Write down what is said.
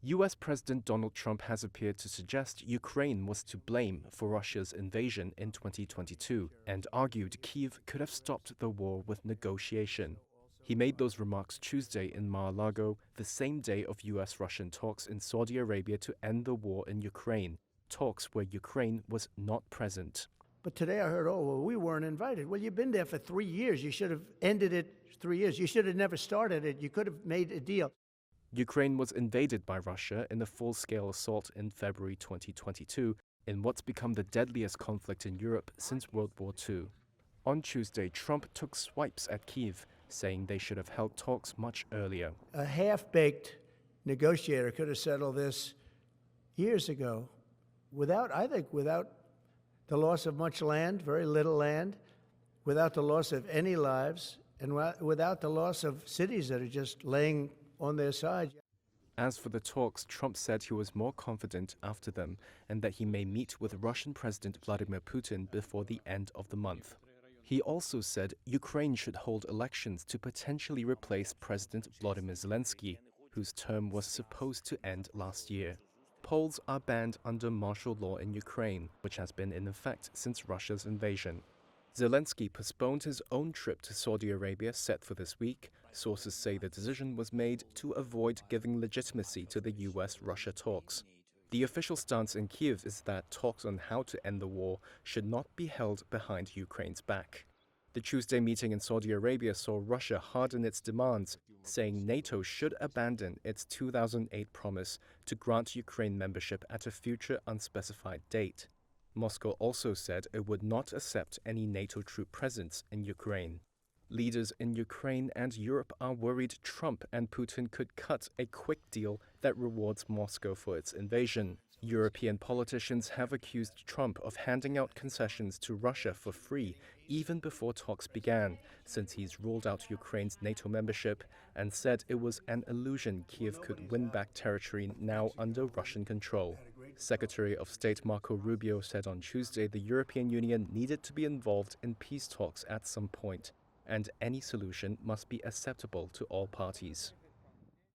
US President Donald Trump has appeared to suggest Ukraine was to blame for Russia's invasion in 2022 and argued Kyiv could have stopped the war with negotiation. He made those remarks Tuesday in Mar-a-Lago, the same day of US-Russian talks in Saudi Arabia to end the war in Ukraine, talks where Ukraine was not present. But today I heard, oh, well, we weren't invited. Well, you've been there for 3 years. You should have ended it 3 years. You should have never started it. You could have made a deal. Ukraine was invaded by Russia in a full-scale assault in February 2022 in what's become the deadliest conflict in Europe since World War II. On Tuesday, Trump took swipes at Kyiv, saying they should have held talks much earlier. A half-baked negotiator could have settled this years ago without the loss of much land, very little land, without the loss of any lives, and without the loss of cities that are just laying on their side. As for the talks, Trump said he was more confident after them and that he may meet with Russian President Vladimir Putin before the end of the month. He also said Ukraine should hold elections to potentially replace President Volodymyr Zelensky, whose term was supposed to end last year. Polls are banned under martial law in Ukraine, which has been in effect since Russia's invasion. Zelensky postponed his own trip to Saudi Arabia set for this week. Sources say the decision was made to avoid giving legitimacy to the US-Russia talks. The official stance in Kyiv is that talks on how to end the war should not be held behind Ukraine's back. The Tuesday meeting in Saudi Arabia saw Russia harden its demands, saying NATO should abandon its 2008 promise to grant Ukraine membership at a future unspecified date. Moscow also said it would not accept any NATO troop presence in Ukraine. Leaders in Ukraine and Europe are worried Trump and Putin could cut a quick deal that rewards Moscow for its invasion. European politicians have accused Trump of handing out concessions to Russia for free even before talks began, since he's ruled out Ukraine's NATO membership and said it was an illusion Kyiv could win back territory now under Russian control. Secretary of State Marco Rubio said on Tuesday the European Union needed to be involved in peace talks at some point, and any solution must be acceptable to all parties.